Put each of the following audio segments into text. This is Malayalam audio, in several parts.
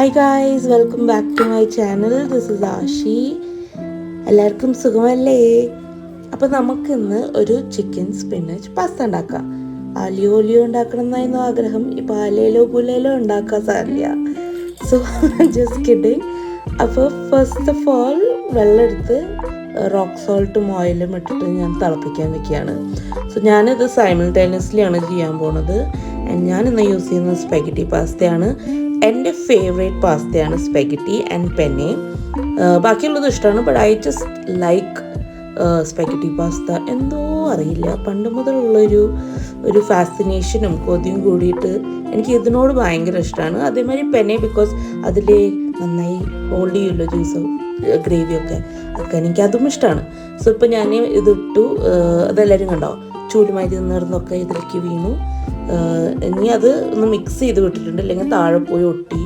Hi guys, welcome back to my channel. This is Ashi. എല്ലാവർക്കും സുഖമല്ലേ? അപ്പോൾ നമുക്കിന്ന് ഒരു ചിക്കൻ സ്പിനച്ച് പാസ്ത ഉണ്ടാക്കാം. ആലിയോ ഒലിയോ ഉണ്ടാക്കണം എന്നായിരുന്നു ആഗ്രഹം. ഇപ്പോൾ ആലയിലോ പുലയിലോ ഉണ്ടാക്കാൻ സാധില്ല. So just kidding. അപ്പോൾ ഫസ്റ്റ് ഓഫ് ഓൾ വെള്ളം എടുത്ത് റോക്ക് സോൾട്ടും ഓയിലും ഇട്ടിട്ട് ഞാൻ തിളപ്പിക്കാൻ വെക്കുകയാണ്. സോ ഞാനിത് സൈമിൾട്ടേനിയസ്ലി ആണ് ചെയ്യാൻ പോണത്. ഞാനിന്ന് യൂസ് ചെയ്യുന്നത് സ്പെഗറ്റി പാസ്തയാണ്. എൻ്റെ ഫേവറേറ്റ് പാസ്തയാണ് സ്പെഗറ്റി ആൻഡ് പെന്നെ. ബാക്കിയുള്ളത് ഇഷ്ടമാണ്, but I just like spaghetti pasta. എന്തോ അറിയില്ല, പണ്ട് മുതലുള്ളൊരു ഫാസിനേഷനും കൊതിയും കൂടിയിട്ട് എനിക്ക് ഇതിനോട് ഭയങ്കര ഇഷ്ടമാണ്. അതേമാതിരി പെന്നെ, ബിക്കോസ് അതിൽ നന്നായി ഹോൾഡ് ചെയ്യുമല്ലോ ജ്യൂസും ഗ്രേവിയൊക്കെ, എനിക്കതും ഇഷ്ടമാണ്. സോ ഇപ്പോൾ ഞാൻ ഇതിട്ടു, അതെല്ലാവരും കണ്ടോ, ചൂലുമാരി നിന്നിരുന്നൊക്കെ ഇതിലേക്ക് വീണു. ഇനി അത് ഒന്ന് മിക്സ് ചെയ്ത് വിട്ടിട്ടുണ്ട്, അല്ലെങ്കിൽ താഴെ പോയി ഒട്ടി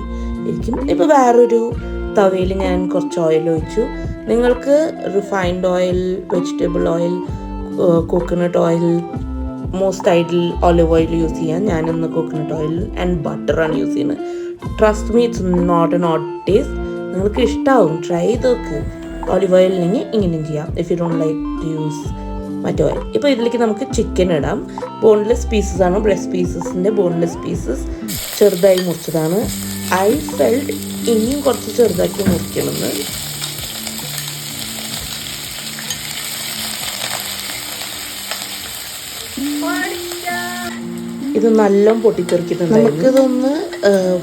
ഇരിക്കും. ഇപ്പോൾ വേറൊരു തവയിൽ ഞാൻ കുറച്ച് ഓയിൽ ഒഴിച്ചു. നിങ്ങൾക്ക് refined oil, vegetable oil, coconut oil, most ideal olive oil use ചെയ്യാൻ. ഞാനിന്ന് കോക്കനട്ട് ഓയിൽ ആൻഡ് ബട്ടറാണ് യൂസ് ചെയ്യുന്നത്. Trust me, it's not an odd taste. നിങ്ങൾക്ക് ഇഷ്ടമാവും, ട്രൈ ചെയ്ത് നോക്ക്. ഓലിവ് ഓയിൽ ഇല്ലെങ്കിൽ ഇങ്ങനെയും ചെയ്യാം, if you don't like to use മറ്റേ ഓയിൽ. ഇപ്പോൾ ഇതിലേക്ക് നമുക്ക് ചിക്കൻ ഇടാം. ബോൺലെസ് പീസസ് ആണ്, ബ്രസ്റ്റ് പീസസിൻ്റെ ബോൺലെസ് പീസസ് ചെറുതായി മുറിച്ചതാണ്. ഐ ഫെൽഡ് ഇനിയും കുറച്ച് ചെറുതാക്കി മുറിക്കണമെന്ന്. ഇത് നല്ലോണം പൊട്ടിത്തെറിക്കുന്നുണ്ട്. നമുക്കിതൊന്ന്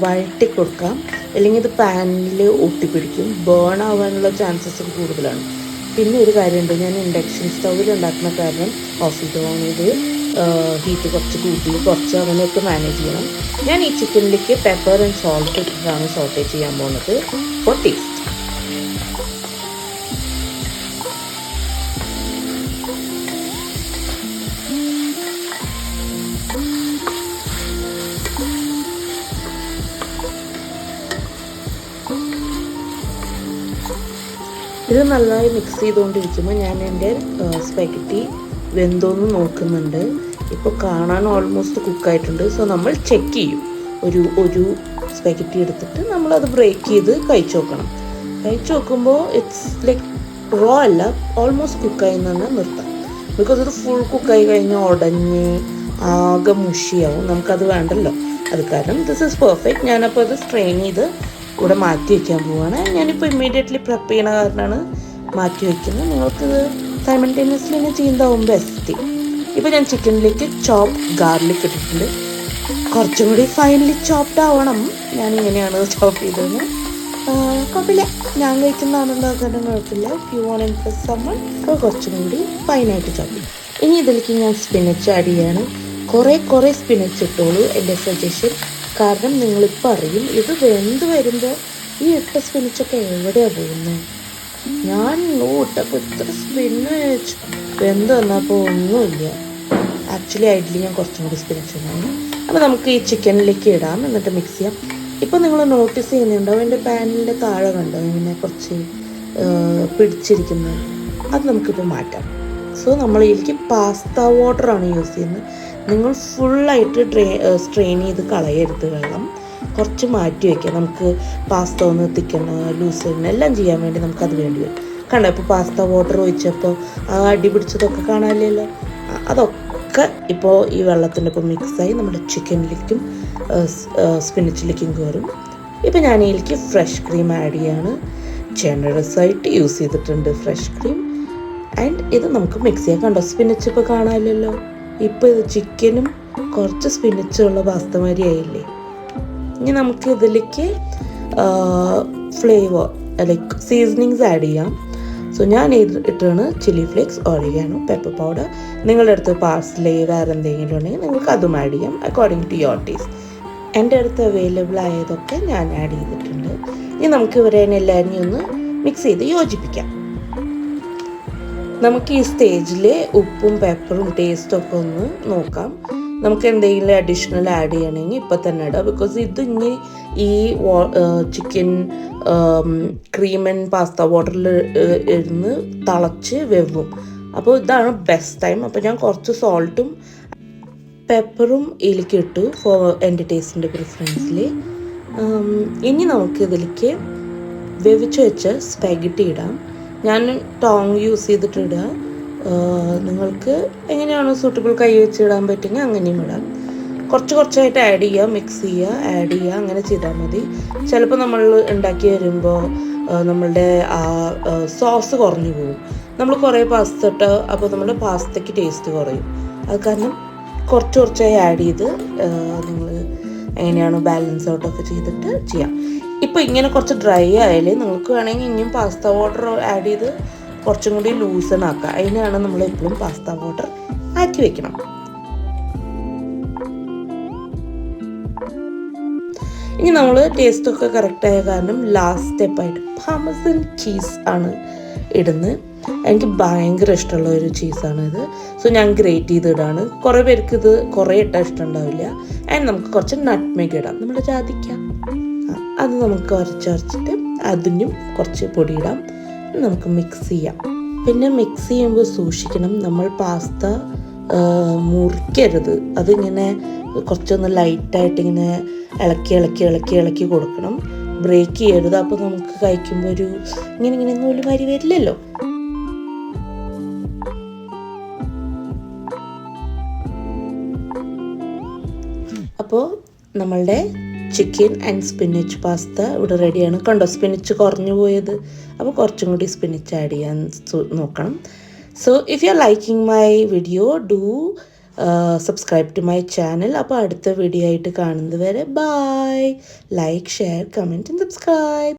വഴറ്റി കൊടുക്കാം, അല്ലെങ്കിൽ ഇത് പാനിൽ ഒട്ടിപ്പിടിക്കും, ബേൺ ആവാനുള്ള ചാൻസസ് കൂടുതലാണ്. പിന്നെ ഒരു കാര്യമുണ്ട്, ഞാൻ ഇൻഡക്ഷൻ സ്റ്റൗവിൽ ഉണ്ടാക്കുന്ന കാരണം ഓഫ് ഓൺ ചെയ്ത് ഹീറ്റ് കുറച്ച് കൂട്ടി കുറച്ച് അങ്ങനെയൊക്കെ മാനേജ് ചെയ്യണം. ഞാൻ ഈ ചിക്കനിലേക്ക് പെപ്പർ ആൻഡ് സോൾട്ട് ഇട്ടിട്ടാണ് സോട്ടേ ചെയ്യാൻ പോകുന്നത് ഫോർ ടേസ്റ്റ്. ഇത് നന്നായി മിക്സ് ചെയ്തുകൊണ്ടിരിക്കുമ്പോൾ ഞാൻ എൻ്റെ സ്പെഗറ്റി വെന്തോന്ന് നോക്കുന്നുണ്ട്. ഇപ്പോൾ കാണാൻ ഓൾമോസ്റ്റ് കുക്കായിട്ടുണ്ട്. സോ നമ്മൾ ചെക്ക് ചെയ്യും. ഒരു സ്പെഗറ്റി എടുത്തിട്ട് നമ്മളത് ബ്രേക്ക് ചെയ്ത് കഴിച്ച് നോക്കണം. കഴിച്ച് നോക്കുമ്പോൾ ഇറ്റ്സ് ലൈക്ക് റോ അല്ല, ഓൾമോസ്റ്റ് കുക്കായി തന്നെ നിർത്താം. ബിക്കോസ് ഇത് ഫുൾ കുക്കായി കഴിഞ്ഞാൽ ഉടഞ്ഞ് ആകെ മുഷിയാവും, നമുക്കത് വേണ്ടല്ലോ. അത് കാരണം ദിസ് ഈസ് പെർഫെക്റ്റ്. ഞാനപ്പോൾ അത് സ്ട്രെയിൻ ചെയ്ത് ഇവിടെ മാറ്റി വയ്ക്കാൻ പോവുകയാണ്. ഞാനിപ്പോൾ ഇമ്മീഡിയറ്റ്ലി പ്രെപ്പ് ചെയ്യണ കാരണമാണ് മാറ്റി വയ്ക്കുന്നത്. നിങ്ങൾക്കിത് സൈമൾട്ടേനിയസ്ലി തന്നെ ചെയ്യുന്നതാവും ബെസ്റ്റ്. ഇപ്പോൾ ഞാൻ ചിക്കനിലേക്ക് ചോപ്പ് ഗാർലിക് ഇട്ടിട്ടുണ്ട്. കുറച്ചും കൂടി ഫൈനലി ചോപ്ഡ് ആവണം. ഞാനിങ്ങനെയാണ് ചോപ്പ് ചെയ്തത്. കുഴപ്പമില്ല, ഞാൻ കഴിക്കുന്നതാണെന്ന് കാരണം കുഴപ്പമില്ല. യു വോണ്ട് ഇംപ്രസ് സമ്മൺ, അപ്പോൾ കുറച്ചും കൂടി ഫൈനായിട്ട് ചോപ്പ് ചെയ്യും. ഇനി ഇതിലേക്ക് ഞാൻ സ്പിനച്ച് ആഡ് ചെയ്യാണ്. കുറേ സ്പിനച്ച് ഇട്ടോളൂ, എൻ്റെ സജഷൻ. കാരണം നിങ്ങളിപ്പോൾ അറിയും, ഇത് വെന്ത് വരുമ്പോൾ ഈ ഇട്ട സ്പിനച്ചൊക്കെ എവിടെയാണ് പോകുന്നത്. ഞാൻ ഇട്ടപ്പോൾ ഇത്ര സ്പിനച്ച് വെന്ത് വന്നപ്പോൾ ഒന്നുമില്ല. ആക്ച്വലി ഐഡിയലി ഞാൻ കുറച്ചും കൂടി സ്പിനച്ച് ഉണ്ടായിരുന്നു. അപ്പോൾ നമുക്ക് ഈ ചിക്കനിലേക്ക് ഇടാം, എന്നിട്ട് മിക്സ് ചെയ്യാം. ഇപ്പോൾ നിങ്ങൾ നോട്ടീസ് ചെയ്യുന്നുണ്ടാവും, എൻ്റെ പാനിൻ്റെ താഴെ കണ്ടോ ഇങ്ങനെ കുറച്ച് പിടിച്ചിരിക്കുന്നത്. അത് നമുക്കിപ്പോൾ മാറ്റാം. സോ നമ്മൾ ഇതിലേക്ക് പാസ്ത വാട്ടറാണ് യൂസ് ചെയ്യുന്നത്. നിങ്ങൾ ഫുള്ളായിട്ട് സ്ട്രെയിൻ ചെയ്ത് കളയരുത് വെള്ളം, കുറച്ച് മാറ്റി വയ്ക്കുക. നമുക്ക് പാസ്ത ഒന്ന് തിക്കണം, ലൂസണം എല്ലാം ചെയ്യാൻ വേണ്ടി നമുക്കത് വേണ്ടി വരും. കണ്ടോ, ഇപ്പോൾ പാസ്ത വാട്ടർ ഒഴിച്ചപ്പോൾ ആ അടി പിടിച്ചതൊക്കെ കാണാനില്ലല്ലോ. അതൊക്കെ ഇപ്പോൾ ഈ വെള്ളത്തിൻ്റെ ഇപ്പോൾ മിക്സായി നമ്മുടെ ചിക്കനിലേക്കും സ്പിനച്ചിലേക്കും കയറും. ഇപ്പോൾ ഞാൻ ഇതിലേക്ക് ഫ്രഷ് ക്രീം ആഡ് ചെയ്യാണ്. ജനറസ് ആയിട്ട് യൂസ് ചെയ്തിട്ടുണ്ട് ഫ്രഷ് ക്രീം. ആൻഡ് ഇത് നമുക്ക് മിക്സ് ചെയ്യാം. കണ്ടോ, സ്പിനച്ച് ഇപ്പോൾ കാണാനില്ലല്ലോ. ഇപ്പോൾ ഇത് ചിക്കനും കുറച്ച് സ്പിനച്ചുള്ള പാസ്ത മാതിരി ആയില്ലേ. ഇനി നമുക്ക് ഇതിലേക്ക് ഫ്ലേവർ ലൈക്ക് സീസണിങ്സ് ആഡ് ചെയ്യാം. സോ ഞാൻ ഇട്ടാണ് chilli flakes, oregano, pepper powder. നിങ്ങളുടെ അടുത്ത് പാർസ്ലേ വേറെ എന്തെങ്കിലും ഉണ്ടെങ്കിൽ നിങ്ങൾക്ക് അതും ആഡ് ചെയ്യാം അക്കോർഡിംഗ് ടു യുവർ ടേസ്റ്റ്. എൻ്റെ അടുത്ത് അവൈലബിൾ ആയതൊക്കെ ഞാൻ ആഡ് ചെയ്തിട്ടുണ്ട്. ഇനി നമുക്ക് ഇവരെ എല്ലാവരും ഒന്ന് മിക്സ് ചെയ്ത് യോജിപ്പിക്കാം. നമുക്ക് ഈ സ്റ്റേജിൽ ഉപ്പും പെപ്പറും ടേസ്റ്റും ഒക്കെ ഒന്ന് നോക്കാം. നമുക്ക് എന്തെങ്കിലും അഡീഷണൽ ആഡ് ചെയ്യണമെങ്കിൽ ഇപ്പം തന്നെ ഇടാം. ബിക്കോസ് ഇത് ഇനി ഈ ചിക്കൻ ക്രീം ആൻഡ് പാസ്ത വാട്ടറിൽ ഇരുന്ന് തിളച്ച് വെവും. അപ്പോൾ ഇതാണ് ബെസ്റ്റ് ടൈം. അപ്പോൾ ഞാൻ കുറച്ച് സോൾട്ടും പെപ്പറും ഇതിലേക്ക് ഇട്ടു ഫോർ എൻ്റെ ടേസ്റ്റിൻ്റെ പ്രിഫറൻസിൽ. ഇനി നമുക്ക് ഇതിലേക്ക് വേവിച്ച് വെച്ച സ്പാഗറ്റി ഇടാം. ഞാൻ ടോങ് യൂസ് ചെയ്തിട്ട് ഇടുക. നിങ്ങൾക്ക് എങ്ങനെയാണോ സൂട്ടബിൾ കൈ വെച്ച് ഇടാൻ പറ്റുമെങ്കിൽ അങ്ങനെയും ഇടാം. കുറച്ചായിട്ട് ആഡ് ചെയ്യുക, മിക്സ് ചെയ്യുക, ആഡ് ചെയ്യുക, അങ്ങനെ ചെയ്താൽ മതി. ചിലപ്പോൾ നമ്മൾ ഉണ്ടാക്കി വരുമ്പോൾ നമ്മളുടെ ആ സോസ് കുറഞ്ഞു പോകും. നമ്മൾ കുറേ പാസ്ത ഇട്ട് അപ്പോൾ നമ്മുടെ പാസ്തയ്ക്ക് ടേസ്റ്റ് കുറയും. അത് കാരണം കുറച്ചായി ആഡ് ചെയ്ത് നിങ്ങൾ എങ്ങനെയാണോ ബാലൻസ് ഔട്ടൊക്കെ ചെയ്തിട്ട് ചെയ്യാം. ഇപ്പോൾ ഇങ്ങനെ കുറച്ച് ഡ്രൈ ആയാലേ നിങ്ങൾക്ക് വേണമെങ്കിൽ ഇനിയും പാസ്ത പൗഡർ ആഡ് ചെയ്ത് കുറച്ചും കൂടി ലൂസൺ ആക്കുക. അതിനാണ് നമ്മൾ എപ്പോഴും പാസ്ത പൗഡർ ആക്കി വെക്കണം. ഇനി നമ്മൾ ടേസ്റ്റൊക്കെ കറക്റ്റായ കാരണം ലാസ്റ്റ് സ്റ്റെപ്പായിട്ട് പാർമസൻ ചീസ് ആണ് ഇടുന്നത്. എനിക്ക് ഭയങ്കര ഇഷ്ടമുള്ള ഒരു ചീസാണിത്. സോ ഞാൻ ഗ്രേറ്റ് ചെയ്തിടാണ്. കുറേ പേർക്ക് ഇത് കുറേ ഇട്ടാൽ ഇഷ്ടമുണ്ടാവില്ല. ആൻഡ് നമുക്ക് കുറച്ച് നട്ട്മേഗ് ഇടാം, നമ്മുടെ ജാതിക്ക. അത് നമുക്ക് അരച്ചിട്ട് അതിനും കുറച്ച് പൊടി ഇടാം. നമുക്ക് മിക്സ് ചെയ്യാം. പിന്നെ മിക്സ് ചെയ്യുമ്പോൾ സൂക്ഷിക്കണം, നമ്മൾ പാസ്ത മുറിക്കരുത്. അതിങ്ങനെ കുറച്ചൊന്ന് ലൈറ്റായിട്ട് ഇങ്ങനെ ഇളക്കി കൊടുക്കണം. ബ്രേക്ക് ചെയ്യരുത്. അപ്പോൾ നമുക്ക് കഴിക്കുമ്പോൾ ഒരു ഇങ്ങനെ നൂലുമാരി വരില്ലല്ലോ. അപ്പോൾ നമ്മളുടെ ചിക്കൻ ആൻഡ് സ്പിനിച്ച് പാസ്ത ഇവിടെ റെഡിയാണ്. കണ്ടോ, സ്പിനിച്ച് കുറഞ്ഞു പോയത്. അപ്പോൾ കുറച്ചും കൂടി സ്പിനിച്ച് ആഡ് ചെയ്യാൻ നോക്കണം. So if you are liking my video, do subscribe to my channel. അപ്പോൾ അടുത്ത വീഡിയോ ആയിട്ട് കാണുന്നത് വരെ bye. Like, share, comment and subscribe.